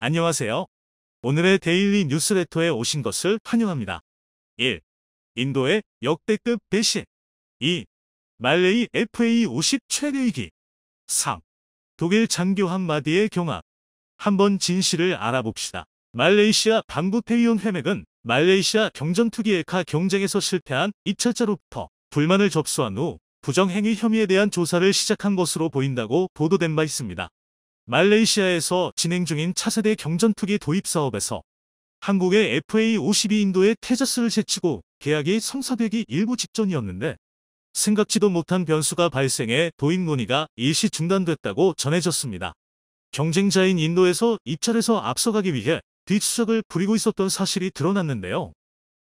안녕하세요. 오늘의 데일리 뉴스레터에 오신 것을 환영합니다. 1. 인도의 역대급 배신. 2. 말레이 FA50 최대 위기. 3. 독일 장교 한마디의 경악. 한번 진실을 알아봅시다. 말레이시아 반부패이온 회맥은 말레이시아 경전투기 엘카 경쟁에서 실패한 입찰자로부터 불만을 접수한 후 부정행위 혐의에 대한 조사를 시작한 것으로 보인다고 보도된 바 있습니다. 말레이시아에서 진행 중인 차세대 경전투기 도입 사업에서 한국의 FA52 인도의 테자스를 제치고 계약이 성사되기 일부 직전이었는데 생각지도 못한 변수가 발생해 도입 논의가 일시 중단됐다고 전해졌습니다. 경쟁자인 인도에서 입찰에서 앞서가기 위해 뒷수작을 부리고 있었던 사실이 드러났는데요.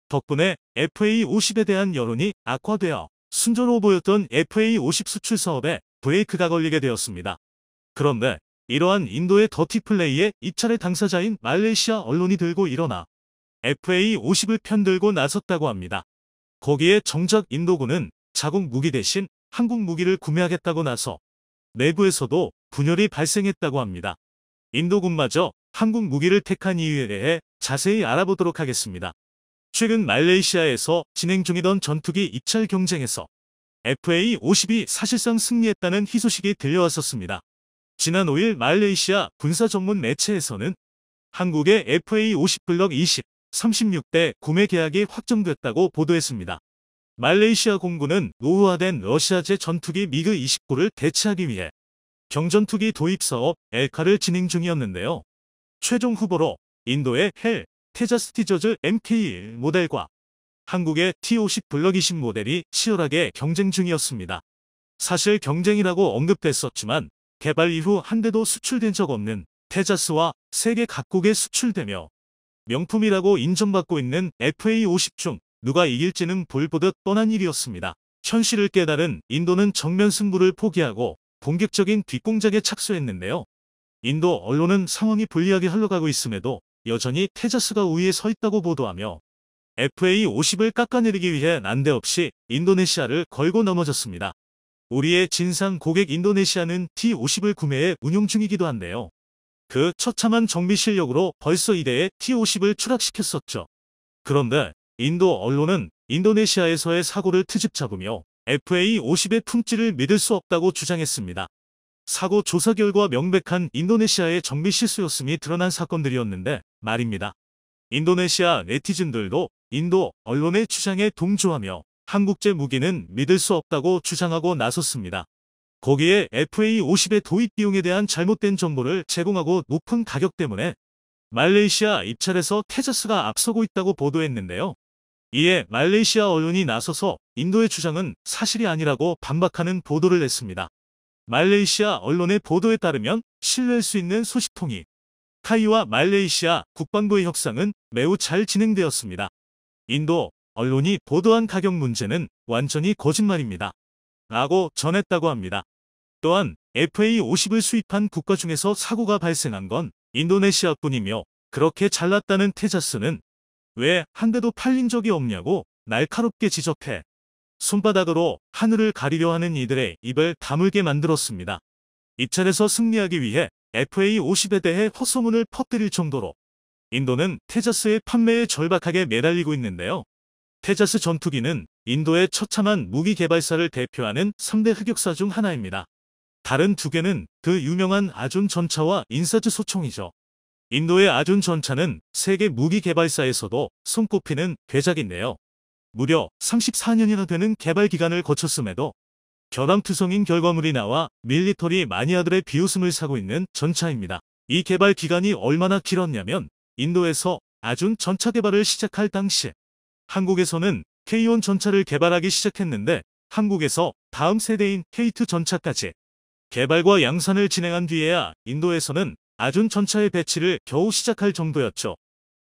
덕분에 FA50에 대한 여론이 악화되어 순조로워 보였던 FA50 수출 사업에 브레이크가 걸리게 되었습니다. 그런데 이러한 인도의 더티 플레이에 입찰의 당사자인 말레이시아 언론이 들고 일어나 FA50을 편들고 나섰다고 합니다. 거기에 정작 인도군은 자국 무기 대신 한국 무기를 구매하겠다고 나서 내부에서도 분열이 발생했다고 합니다. 인도군마저 한국 무기를 택한 이유에 대해 자세히 알아보도록 하겠습니다. 최근 말레이시아에서 진행 중이던 전투기 입찰 경쟁에서 FA50이 사실상 승리했다는 희소식이 들려왔었습니다. 지난 5일 말레이시아 군사 전문 매체에서는 한국의 FA50 블럭 20, 36대 구매 계약이 확정됐다고 보도했습니다. 말레이시아 공군은 노후화된 러시아제 전투기 미그 29를 대체하기 위해 경전투기 도입 사업 엘카를 진행 중이었는데요. 최종 후보로 인도의 헬, 테자스 티저즈 MK1 모델과 한국의 T50 블럭 20 모델이 치열하게 경쟁 중이었습니다. 사실 경쟁이라고 언급됐었지만 개발 이후 한 대도 수출된 적 없는 테자스와 세계 각국에 수출되며 명품이라고 인정받고 있는 FA50 중 누가 이길지는 볼보듯 뻔한 일이었습니다. 현실을 깨달은 인도는 정면 승부를 포기하고 본격적인 뒷공작에 착수했는데요. 인도 언론은 상황이 불리하게 흘러가고 있음에도 여전히 테자스가 우위에 서 있다고 보도하며 FA50을 깎아내리기 위해 난데없이 인도네시아를 걸고 넘어졌습니다. 우리의 진상 고객 인도네시아는 T50을 구매해 운용 중이기도 한데요. 그 처참한 정비 실력으로 벌써 2대의 T50을 추락시켰었죠. 그런데 인도 언론은 인도네시아에서의 사고를 트집 잡으며 FA50의 품질을 믿을 수 없다고 주장했습니다. 사고 조사 결과 명백한 인도네시아의 정비 실수였음이 드러난 사건들이었는데 말입니다. 인도네시아 네티즌들도 인도 언론의 주장에 동조하며 한국제 무기는 믿을 수 없다고 주장하고 나섰습니다. 거기에 FA50의 도입 비용에 대한 잘못된 정보를 제공하고 높은 가격 때문에 말레이시아 입찰에서 테자스가 앞서고 있다고 보도했는데요. 이에 말레이시아 언론이 나서서 인도의 주장은 사실이 아니라고 반박하는 보도를 냈습니다. 말레이시아 언론의 보도에 따르면 신뢰할 수 있는 소식통이 타이와 말레이시아 국방부의 협상은 매우 잘 진행되었습니다. 인도 언론이 보도한 가격 문제는 완전히 거짓말입니다. 라고 전했다고 합니다. 또한 FA50을 수입한 국가 중에서 사고가 발생한 건 인도네시아뿐이며 그렇게 잘났다는 테자스는 왜 한 대도 팔린 적이 없냐고 날카롭게 지적해 손바닥으로 하늘을 가리려 하는 이들의 입을 다물게 만들었습니다. 입찰에서 승리하기 위해 FA50에 대해 헛소문을 퍼뜨릴 정도로 인도는 테자스의 판매에 절박하게 매달리고 있는데요. 테자스 전투기는 인도의 처참한 무기 개발사를 대표하는 3대 흑역사 중 하나입니다. 다른 두 개는 그 유명한 아준 전차와 인사즈 소총이죠. 인도의 아준 전차는 세계 무기 개발사에서도 손꼽히는 괴작인데요. 무려 34년이나 되는 개발 기간을 거쳤음에도 결함투성인 결과물이 나와 밀리터리 마니아들의 비웃음을 사고 있는 전차입니다. 이 개발 기간이 얼마나 길었냐면 인도에서 아준 전차 개발을 시작할 당시 한국에서는 K1 전차를 개발하기 시작했는데 한국에서 다음 세대인 K2 전차까지 개발과 양산을 진행한 뒤에야 인도에서는 아준 전차의 배치를 겨우 시작할 정도였죠.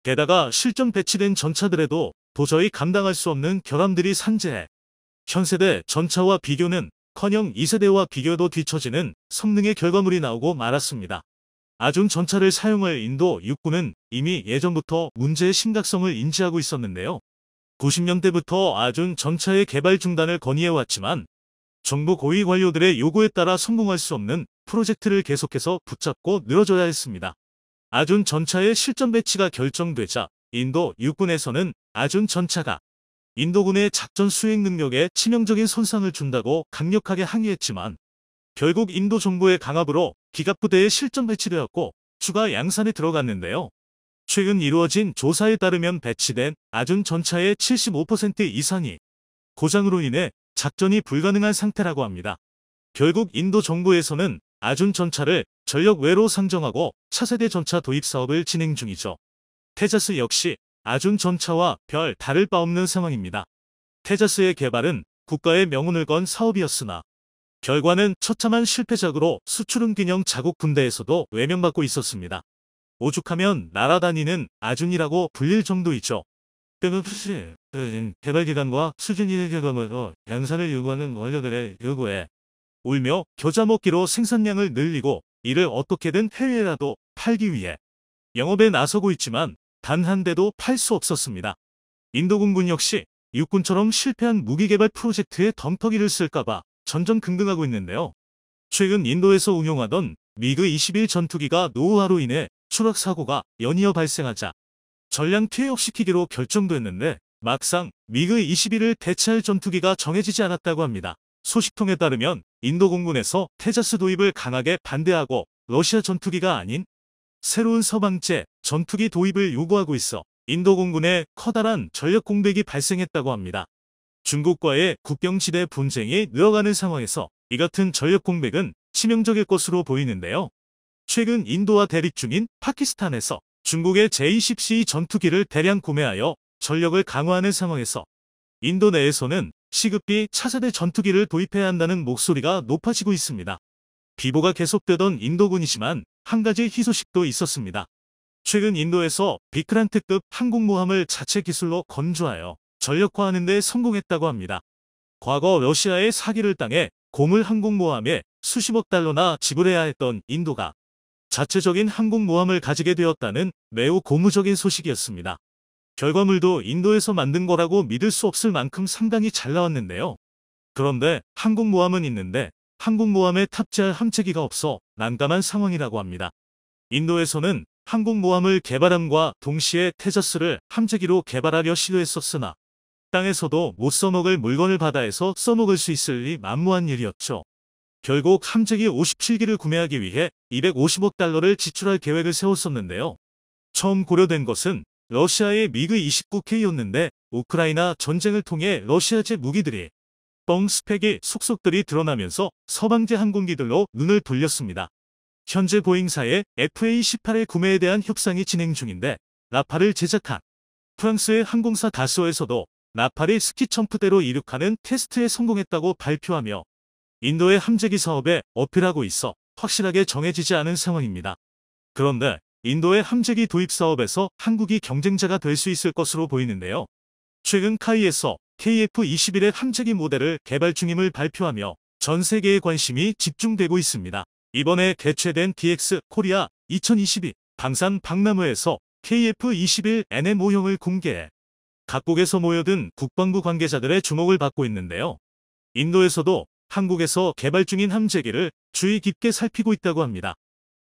게다가 실전 배치된 전차들에도 도저히 감당할 수 없는 결함들이 산재해 현세대 전차와 비교는커녕 2세대와 비교도 뒤처지는 성능의 결과물이 나오고 말았습니다. 아준 전차를 사용할 인도 육군은 이미 예전부터 문제의 심각성을 인지하고 있었는데요. 90년대부터 아준 전차의 개발 중단을 건의해왔지만 정부 고위 관료들의 요구에 따라 성공할 수 없는 프로젝트를 계속해서 붙잡고 늘어져야 했습니다. 아준 전차의 실전 배치가 결정되자 인도 육군에서는 아준 전차가 인도군의 작전 수행 능력에 치명적인 손상을 준다고 강력하게 항의했지만 결국 인도 정부의 강압으로 기갑부대에 실전 배치되었고 추가 양산에 들어갔는데요. 최근 이루어진 조사에 따르면 배치된 아준 전차의 75% 이상이 고장으로 인해 작전이 불가능한 상태라고 합니다. 결국 인도 정부에서는 아준 전차를 전력 외로 상정하고 차세대 전차 도입 사업을 진행 중이죠. 테자스 역시 아준 전차와 별 다를 바 없는 상황입니다. 테자스의 개발은 국가의 명운을 건 사업이었으나 결과는 처참한 실패작으로 수출은균형 자국 군대에서도 외면받고 있었습니다. 오죽하면 날아다니는 아준이라고 불릴 정도이죠. 개발기관과 수준인의 결과물로 양산을 요구하는 원료들의 요구에 울며 겨자 먹기로 생산량을 늘리고 이를 어떻게든 해외라도 팔기 위해 영업에 나서고 있지만 단 한 대도 팔 수 없었습니다. 인도군군 역시 육군처럼 실패한 무기개발 프로젝트에 덤터기를 쓸까봐 전전긍긍하고 있는데요. 최근 인도에서 운용하던 미그 21 전투기가 노후화로 인해 추락 사고가 연이어 발생하자 전량 퇴역시키기로 결정됐는데 막상 미그 21을 대체할 전투기가 정해지지 않았다고 합니다. 소식통에 따르면 인도 공군에서 테자스 도입을 강하게 반대하고 러시아 전투기가 아닌 새로운 서방제 전투기 도입을 요구하고 있어 인도 공군에 커다란 전력 공백이 발생했다고 합니다. 중국과의 국경지대 분쟁이 늘어가는 상황에서 이 같은 전력 공백은 치명적일 것으로 보이는데요. 최근 인도와 대립 중인 파키스탄에서 중국의 J-10C 전투기를 대량 구매하여 전력을 강화하는 상황에서 인도 내에서는 시급히 차세대 전투기를 도입해야 한다는 목소리가 높아지고 있습니다. 비보가 계속되던 인도군이지만 한 가지 희소식도 있었습니다. 최근 인도에서 비크란트급 항공모함을 자체 기술로 건조하여 전력화하는 데 성공했다고 합니다. 과거 러시아의 사기를 당해 고물 항공모함에 수십억 달러나 지불해야 했던 인도가 자체적인 항공모함을 가지게 되었다는 매우 고무적인 소식이었습니다. 결과물도 인도에서 만든 거라고 믿을 수 없을 만큼 상당히 잘 나왔는데요. 그런데 항공모함은 있는데 항공모함에 탑재할 함재기가 없어 난감한 상황이라고 합니다. 인도에서는 항공모함을 개발함과 동시에 테자스를 함재기로 개발하려 시도했었으나 땅에서도 못 써먹을 물건을 바다에서 써먹을 수 있을리 만무한 일이었죠. 결국 함재기 57기를 구매하기 위해 250억 달러를 지출할 계획을 세웠었는데요. 처음 고려된 것은 러시아의 미그 29K였는데 우크라이나 전쟁을 통해 러시아제 무기들이 뻥 스펙의 속속들이 드러나면서 서방제 항공기들로 눈을 돌렸습니다. 현재 보잉사의 FA-18의 구매에 대한 협상이 진행 중인데 라팔을 제작한 프랑스의 항공사 다소에서도 라팔이 스키 점프대로 이륙하는 테스트에 성공했다고 발표하며 인도의 함재기 사업에 어필하고 있어 확실하게 정해지지 않은 상황입니다. 그런데 인도의 함재기 도입 사업에서 한국이 경쟁자가 될 수 있을 것으로 보이는데요. 최근 카이에서 KF-21의 함재기 모델을 개발 중임을 발표하며 전 세계의 관심이 집중되고 있습니다. 이번에 개최된 DX 코리아 2022 방산 박람회에서 KF-21N의 모형을 공개해 각국에서 모여든 국방부 관계자들의 주목을 받고 있는데요. 인도에서도 한국에서 개발 중인 함재기를 주의 깊게 살피고 있다고 합니다.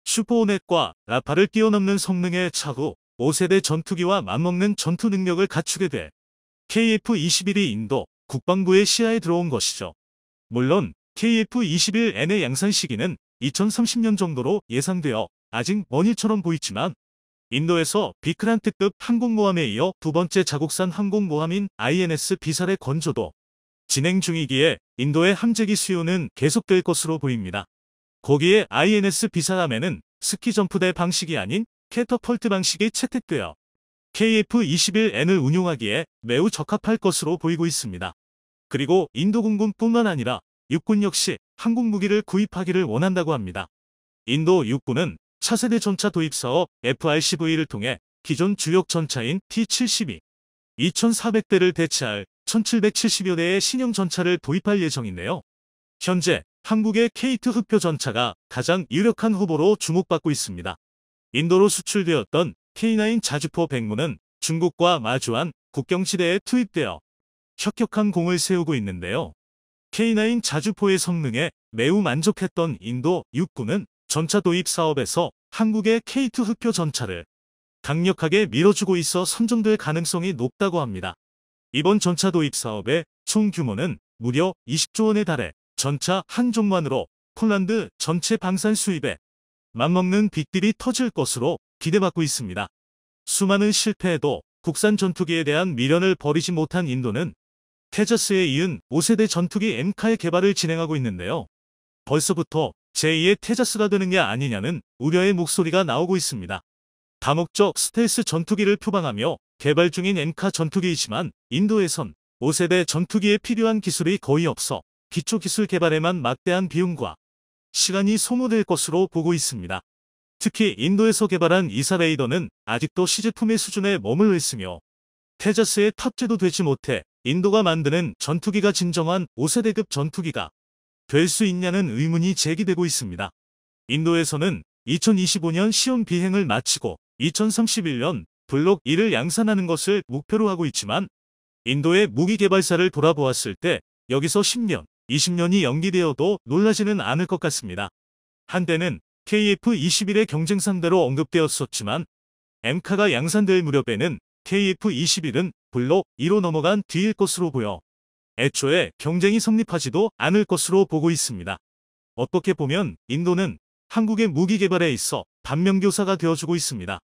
슈퍼호넷과 라팔을 뛰어넘는 성능의 차후 5세대 전투기와 맞먹는 전투 능력을 갖추게 돼 KF-21이 인도 국방부의 시야에 들어온 것이죠. 물론 KF-21N의 양산 시기는 2030년 정도로 예상되어 아직 먼 일처럼 보이지만 인도에서 비크란트급 항공모함에 이어 두 번째 자국산 항공모함인 INS 비살의 건조도 진행 중이기에 인도의 함재기 수요는 계속될 것으로 보입니다. 거기에 INS 비살함에는 스키 점프대 방식이 아닌 캐터펄트 방식이 채택되어 KF-21N을 운용하기에 매우 적합할 것으로 보이고 있습니다. 그리고 인도 공군뿐만 아니라 육군 역시 항공무기를 구입하기를 원한다고 합니다. 인도 육군은 차세대 전차 도입 사업 FRCV를 통해 기존 주력 전차인 T-72, 2,400대를 대체할 1,770여 대의 신형 전차를 도입할 예정인데요. 현재 한국의 K2 흑표 전차가 가장 유력한 후보로 주목받고 있습니다. 인도로 수출되었던 K9 자주포 백무는 중국과 마주한 국경지대에 투입되어 혁혁한 공을 세우고 있는데요. K9 자주포의 성능에 매우 만족했던 인도 육군은 전차 도입 사업에서 한국의 K2 흑표 전차를 강력하게 밀어주고 있어 선정될 가능성이 높다고 합니다. 이번 전차 도입 사업의 총 규모는 무려 20조 원에 달해 전차 한 종만으로 폴란드 전체 방산 수입에 맞먹는 빅딜이 터질 것으로 기대받고 있습니다. 수많은 실패에도 국산 전투기에 대한 미련을 버리지 못한 인도는 테자스에 이은 5세대 전투기 엠카의 개발을 진행하고 있는데요. 벌써부터 제2의 테자스가 되느냐 아니냐는 우려의 목소리가 나오고 있습니다. 다목적 스텔스 전투기를 표방하며 개발 중인 엠카 전투기이지만 인도에선 5세대 전투기에 필요한 기술이 거의 없어 기초기술 개발에만 막대한 비용과 시간이 소모될 것으로 보고 있습니다. 특히 인도에서 개발한 이사 레이더는 아직도 시제품의 수준에 머물러 있으며 테자스의 탑재도 되지 못해 인도가 만드는 전투기가 진정한 5세대급 전투기가 될 수 있냐는 의문이 제기되고 있습니다. 인도에서는 2025년 시험 비행을 마치고 2031년 블록 1을 양산하는 것을 목표로 하고 있지만 인도의 무기 개발사를 돌아보았을 때 여기서 10년, 20년이 연기되어도 놀라지는 않을 것 같습니다. 한때는 KF-21의 경쟁 상대로 언급되었었지만 엠카가 양산될 무렵에는 KF-21은 블록 2로 넘어간 뒤일 것으로 보여 애초에 경쟁이 성립하지도 않을 것으로 보고 있습니다. 어떻게 보면 인도는 한국의 무기 개발에 있어 반면교사가 되어주고 있습니다.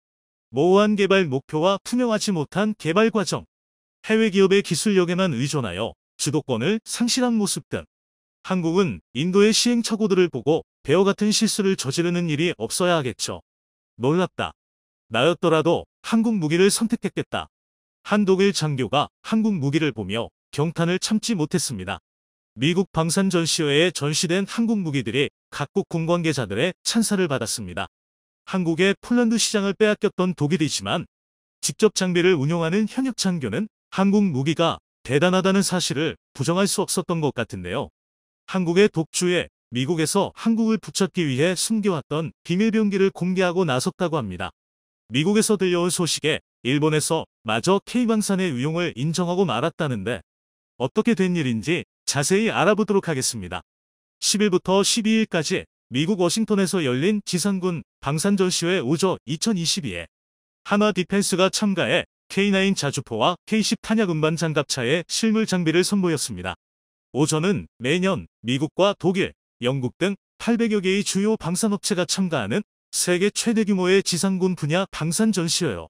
모호한 개발 목표와 투명하지 못한 개발 과정, 해외 기업의 기술력에만 의존하여 주도권을 상실한 모습 등 한국은 인도의 시행착오들을 보고 배어 같은 실수를 저지르는 일이 없어야 하겠죠. 놀랍다. 나였더라도 한국 무기를 선택했겠다. 한 독일 장교가 한국 무기를 보며 경탄을 참지 못했습니다. 미국 방산 전시회에 전시된 한국 무기들이 각국 공관계자들의 찬사를 받았습니다. 한국의 폴란드 시장을 빼앗겼던 독일이지만 직접 장비를 운용하는 현역 장교는 한국 무기가 대단하다는 사실을 부정할 수 없었던 것 같은데요. 한국의 독주에 미국에서 한국을 붙잡기 위해 숨겨왔던 비밀병기를 공개하고 나섰다고 합니다. 미국에서 들려온 소식에 일본에서 마저 K방산의 위용을 인정하고 말았다는데 어떻게 된 일인지 자세히 알아보도록 하겠습니다. 10일부터 12일까지 미국 워싱턴에서 열린 지상군 방산전시회 오저 2022에 한화 디펜스가 참가해 K9 자주포와 K10 탄약 운반 장갑차의 실물 장비를 선보였습니다. 오저는 매년 미국과 독일, 영국 등 800여 개의 주요 방산업체가 참가하는 세계 최대 규모의 지상군 분야 방산전시회요.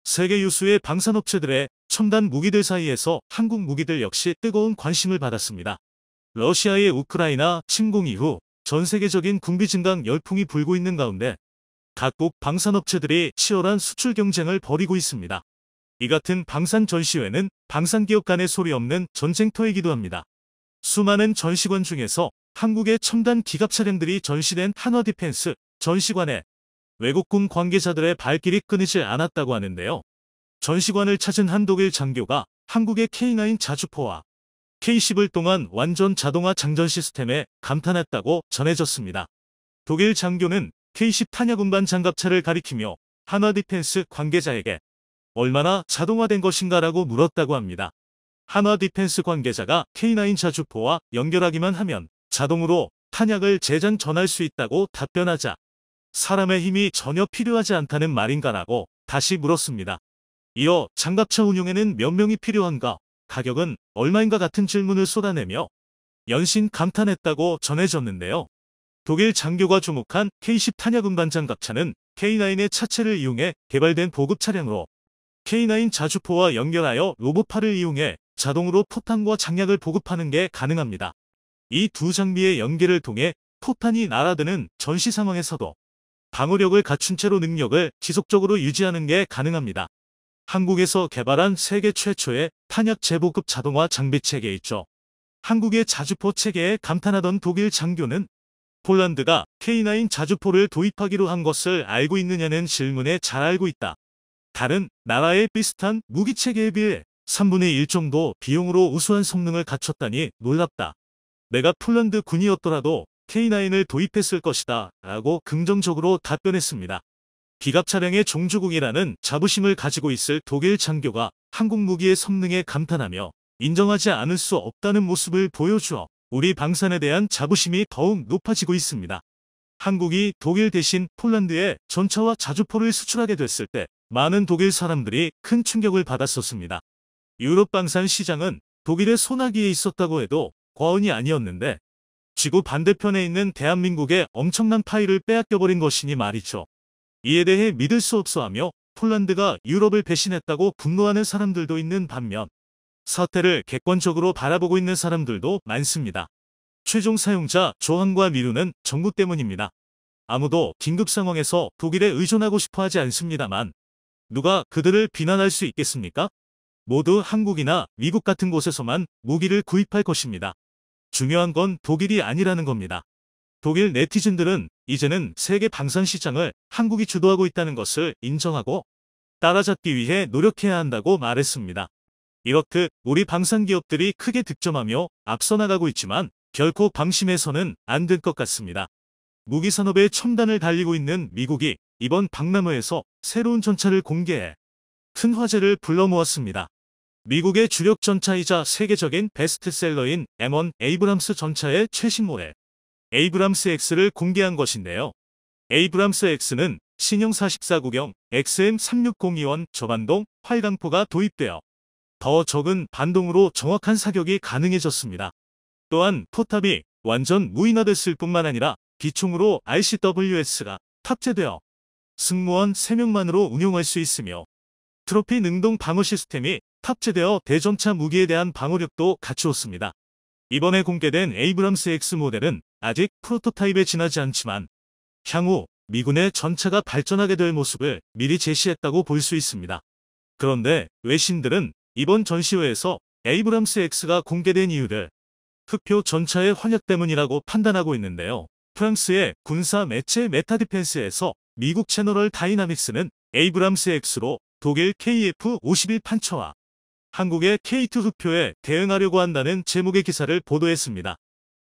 세계 유수의 방산업체들의 첨단 무기들 사이에서 한국 무기들 역시 뜨거운 관심을 받았습니다. 러시아의 우크라이나 침공 이후 전 세계적인 군비 증강 열풍이 불고 있는 가운데 각국 방산업체들이 치열한 수출 경쟁을 벌이고 있습니다. 이 같은 방산 전시회는 방산기업 간의 소리 없는 전쟁터이기도 합니다. 수많은 전시관 중에서 한국의 첨단 기갑 차량들이 전시된 한화 디펜스 전시관에 외국군 관계자들의 발길이 끊이질 않았다고 하는데요. 전시관을 찾은 한 독일 장교가 한국의 K9 자주포와 K10을 통한 완전 자동화 장전 시스템에 감탄했다고 전해졌습니다. 독일 장교는 K10 탄약 운반 장갑차를 가리키며 한화 디펜스 관계자에게 얼마나 자동화된 것인가라고 물었다고 합니다. 한화 디펜스 관계자가 K9 자주포와 연결하기만 하면 자동으로 탄약을 재장 전할 수 있다고 답변하자 사람의 힘이 전혀 필요하지 않다는 말인가라고 다시 물었습니다. 이어 장갑차 운용에는 몇 명이 필요한가, 가격은 얼마인가 같은 질문을 쏟아내며 연신 감탄했다고 전해졌는데요. 독일 장교가 주목한 K10 탄약 운반 장갑차는 K9의 차체를 이용해 개발된 보급 차량으로 K9 자주포와 연결하여 로봇팔을 이용해 자동으로 포탄과 장약을 보급하는 게 가능합니다. 이 두 장비의 연계를 통해 포탄이 날아드는 전시 상황에서도 방어력을 갖춘 채로 능력을 지속적으로 유지하는 게 가능합니다. 한국에서 개발한 세계 최초의 탄약 재보급 자동화 장비 체계이죠. 한국의 자주포 체계에 감탄하던 독일 장교는 폴란드가 K9 자주포를 도입하기로 한 것을 알고 있느냐는 질문에 잘 알고 있다. 다른 나라의 비슷한 무기 체계에 비해 3분의 1 정도 비용으로 우수한 성능을 갖췄다니 놀랍다. 내가 폴란드 군이었더라도 K9을 도입했을 것이다 라고 긍정적으로 답변했습니다. 기갑 차량의 종주국이라는 자부심을 가지고 있을 독일 장교가 한국 무기의 성능에 감탄하며 인정하지 않을 수 없다는 모습을 보여주어 우리 방산에 대한 자부심이 더욱 높아지고 있습니다. 한국이 독일 대신 폴란드에 전차와 자주포를 수출하게 됐을 때 많은 독일 사람들이 큰 충격을 받았었습니다. 유럽 방산 시장은 독일의 손아귀에 있었다고 해도 과언이 아니었는데 지구 반대편에 있는 대한민국의 엄청난 파이를 빼앗겨버린 것이니 말이죠. 이에 대해 믿을 수 없어하며 폴란드가 유럽을 배신했다고 분노하는 사람들도 있는 반면 사태를 객관적으로 바라보고 있는 사람들도 많습니다. 최종 사용자 조항과 미루는 정부 때문입니다. 아무도 긴급 상황에서 독일에 의존하고 싶어 하지 않습니다만 누가 그들을 비난할 수 있겠습니까? 모두 한국이나 미국 같은 곳에서만 무기를 구입할 것입니다. 중요한 건 독일이 아니라는 겁니다. 독일 네티즌들은 이제는 세계 방산 시장을 한국이 주도하고 있다는 것을 인정하고 따라잡기 위해 노력해야 한다고 말했습니다. 이렇듯 우리 방산 기업들이 크게 득점하며 앞서 나가고 있지만 결코 방심해서는 안 될 것 같습니다. 무기 산업의 첨단을 달리고 있는 미국이 이번 박람회에서 새로운 전차를 공개해 큰 화제를 불러 모았습니다. 미국의 주력 전차이자 세계적인 베스트셀러인 M1 에이브람스 전차의 최신 모델 에이브람스 X를 공개한 것인데요. 에이브람스 X는 신형 44구경 XM360E1 저반동 활강포가 도입되어 더 적은 반동으로 정확한 사격이 가능해졌습니다. 또한 포탑이 완전 무인화됐을 뿐만 아니라 기총으로 RCWS가 탑재되어 승무원 3명만으로 운용할 수 있으며 트로피 능동 방어 시스템이 탑재되어 대전차 무기에 대한 방어력도 갖추었습니다. 이번에 공개된 에이브람스 X 모델은 아직 프로토타입에 지나지 않지만 향후 미군의 전차가 발전하게 될 모습을 미리 제시했다고 볼 수 있습니다. 그런데 외신들은 이번 전시회에서 에이브람스 X가 공개된 이유를 흑표 전차의 활약 때문이라고 판단하고 있는데요. 프랑스의 군사 매체 메타디펜스에서 미국 제너럴 다이나믹스는 에이브람스 X로 독일 KF-51 판처와 한국의 K2 흑표에 대응하려고 한다는 제목의 기사를 보도했습니다.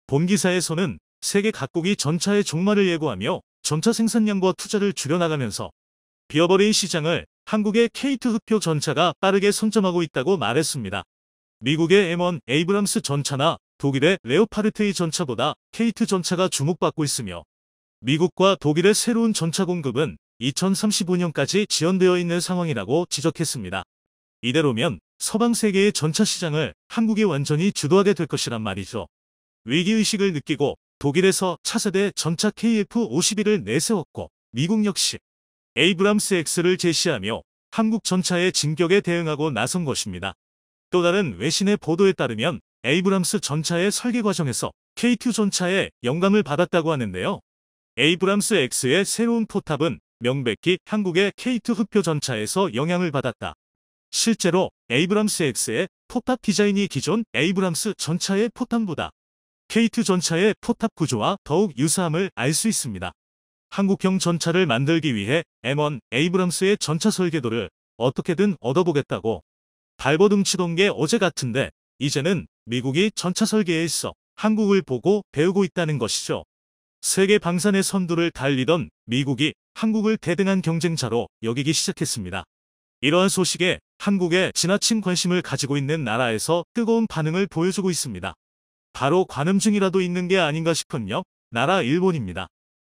본 기사에서는 세계 각국이 전차의 종말을 예고하며 전차 생산량과 투자를 줄여나가면서 비어버린 시장을 한국의 K2 흑표 전차가 빠르게 선점하고 있다고 말했습니다. 미국의 M1 에이브람스 전차나 독일의 레오파르트2 전차보다 K2 전차가 주목받고 있으며 미국과 독일의 새로운 전차 공급은 2035년까지 지연되어 있는 상황이라고 지적했습니다. 이대로면 서방 세계의 전차 시장을 한국이 완전히 주도하게 될 것이란 말이죠. 위기의식을 느끼고 독일에서 차세대 전차 KF-51을 내세웠고 미국 역시 에이브람스 X를 제시하며 한국 전차의 진격에 대응하고 나선 것입니다. 또 다른 외신의 보도에 따르면 에이브람스 전차의 설계 과정에서 K2 전차에 영감을 받았다고 하는데요. 에이브람스 X의 새로운 포탑은 명백히 한국의 K2 흑표 전차에서 영향을 받았다. 실제로 에이브람스 X의 포탑 디자인이 기존 에이브람스 전차의 포탑보다 K2 전차의 포탑 구조와 더욱 유사함을 알 수 있습니다. 한국형 전차를 만들기 위해 M1 에이브람스의 전차 설계도를 어떻게든 얻어보겠다고 발버둥 치던 게 어제 같은데 이제는 미국이 전차 설계에 있어 한국을 보고 배우고 있다는 것이죠. 세계 방산의 선두를 달리던 미국이 한국을 대등한 경쟁자로 여기기 시작했습니다. 이러한 소식에 한국에 지나친 관심을 가지고 있는 나라에서 뜨거운 반응을 보여주고 있습니다. 바로 관음 중이라도 있는 게 아닌가 싶은 나라 일본입니다.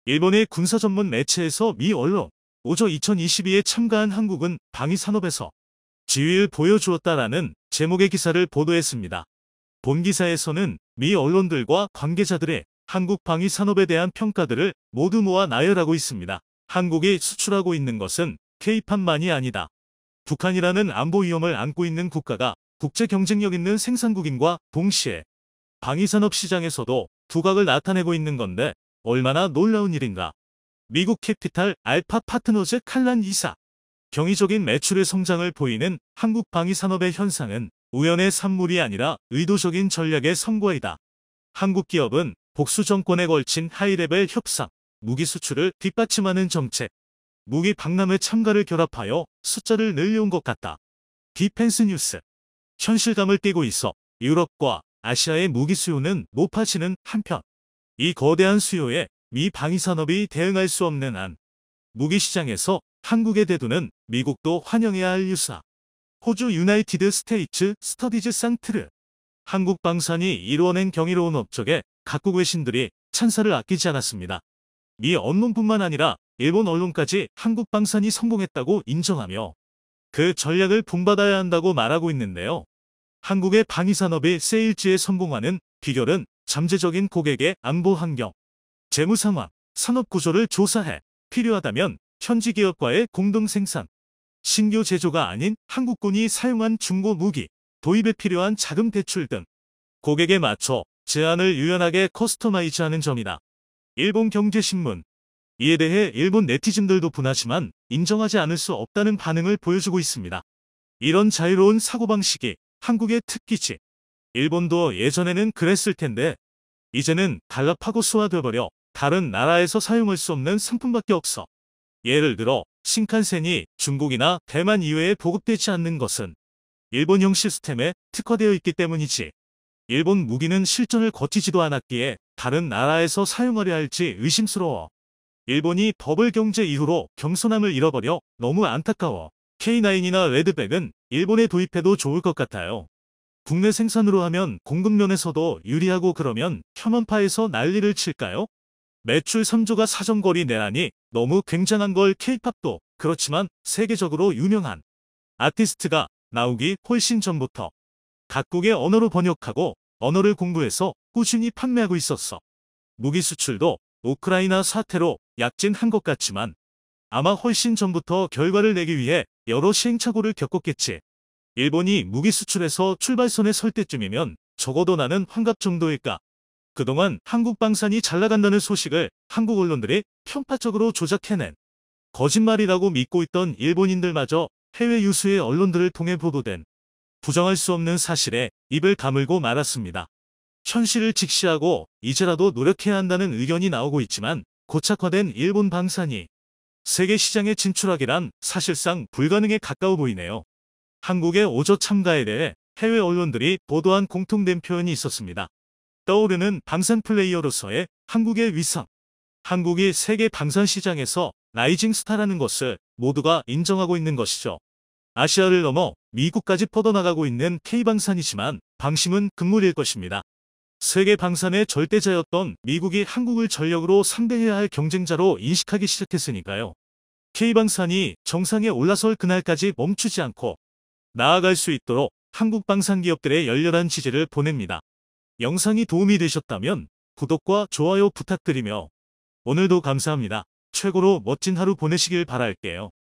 일본의 군사 전문 매체에서 미 언론 오저 2022에 참가한 한국은 방위산업에서 지위를 보여주었다라는 제목의 기사를 보도했습니다. 본 기사에서는 미 언론들과 관계자들의 한국 방위산업에 대한 평가들을 모두 모아 나열하고 있습니다. 한국이 수출하고 있는 것은 K판만이 아니다. 북한이라는 안보 위험을 안고 있는 국가가 국제 경쟁력 있는 생산국인과 동시에 방위산업 시장에서도 두각을 나타내고 있는 건데 얼마나 놀라운 일인가. 미국 캐피탈 알파 파트너즈 칼란 이사. 경이적인 매출의 성장을 보이는 한국 방위산업의 현상은 우연의 산물이 아니라 의도적인 전략의 성과이다. 한국 기업은 복수 정권에 걸친 하이레벨 협상, 무기 수출을 뒷받침하는 정책, 무기 박람회 참가를 결합하여 숫자를 늘려온 것 같다. 디펜스 뉴스. 현실감을 띠고 있어 유럽과 아시아의 무기 수요는 높아지는 한편 이 거대한 수요에 미 방위산업이 대응할 수 없는 한 무기 시장에서 한국의 대두는 미국도 환영해야 할 유사. 호주 유나이티드 스테이츠 스터디즈 산트르. 한국 방산이 이루어낸 경이로운 업적에 각국 외신들이 찬사를 아끼지 않았습니다. 미 언론뿐만 아니라 일본 언론까지 한국 방산이 성공했다고 인정하며 그 전략을 본받아야 한다고 말하고 있는데요. 한국의 방위산업이 세일즈에 성공하는 비결은 잠재적인 고객의 안보 환경, 재무 상황, 산업 구조를 조사해 필요하다면 현지 기업과의 공동 생산, 신규 제조가 아닌 한국군이 사용한 중고 무기, 도입에 필요한 자금 대출 등 고객에 맞춰 제안을 유연하게 커스터마이즈하는 점이다. 일본 경제신문. 이에 대해 일본 네티즌들도 분하지만 인정하지 않을 수 없다는 반응을 보여주고 있습니다. 이런 자유로운 사고방식이 한국의 특기지. 일본도 예전에는 그랬을 텐데 이제는 갈라파고스화돼버려 다른 나라에서 사용할 수 없는 상품밖에 없어. 예를 들어 신칸센이 중국이나 대만 이외에 보급되지 않는 것은 일본형 시스템에 특화되어 있기 때문이지. 일본 무기는 실전을 거치지도 않았기에 다른 나라에서 사용하려 할지 의심스러워. 일본이 버블 경제 이후로 겸손함을 잃어버려 너무 안타까워. K9이나 레드백은 일본에 도입해도 좋을 것 같아요. 국내 생산으로 하면 공급면에서도 유리하고 그러면 혐한파에서 난리를 칠까요? 매출 3조가 사정거리 내라니 너무 굉장한 걸. K-팝도 그렇지만 세계적으로 유명한 아티스트가 나오기 훨씬 전부터 각국의 언어로 번역하고 언어를 공부해서 꾸준히 판매하고 있었어. 무기 수출도 우크라이나 사태로 약진한 것 같지만 아마 훨씬 전부터 결과를 내기 위해 여러 시행착오를 겪었겠지. 일본이 무기 수출에서 출발선에 설 때쯤이면 적어도 나는 환갑 정도일까. 그동안 한국 방산이 잘 나간다는 소식을 한국 언론들이 편파적으로 조작해낸 거짓말이라고 믿고 있던 일본인들마저 해외 유수의 언론들을 통해 보도된 부정할 수 없는 사실에 입을 다물고 말았습니다. 현실을 직시하고 이제라도 노력해야 한다는 의견이 나오고 있지만 고착화된 일본 방산이 세계 시장에 진출하기란 사실상 불가능에 가까워 보이네요. 한국의 오조 참가에 대해 해외 언론들이 보도한 공통된 표현이 있었습니다. 떠오르는 방산 플레이어로서의 한국의 위상. 한국이 세계 방산 시장에서 라이징 스타라는 것을 모두가 인정하고 있는 것이죠. 아시아를 넘어 미국까지 뻗어나가고 있는 K방산이지만 방심은 금물일 것입니다. 세계 방산의 절대자였던 미국이 한국을 전력으로 상대해야 할 경쟁자로 인식하기 시작했으니까요. K방산이 정상에 올라설 그날까지 멈추지 않고 나아갈 수 있도록 한국 방산 기업들의 열렬한 지지를 보냅니다. 영상이 도움이 되셨다면 구독과 좋아요 부탁드리며 오늘도 감사합니다. 최고로 멋진 하루 보내시길 바랄게요.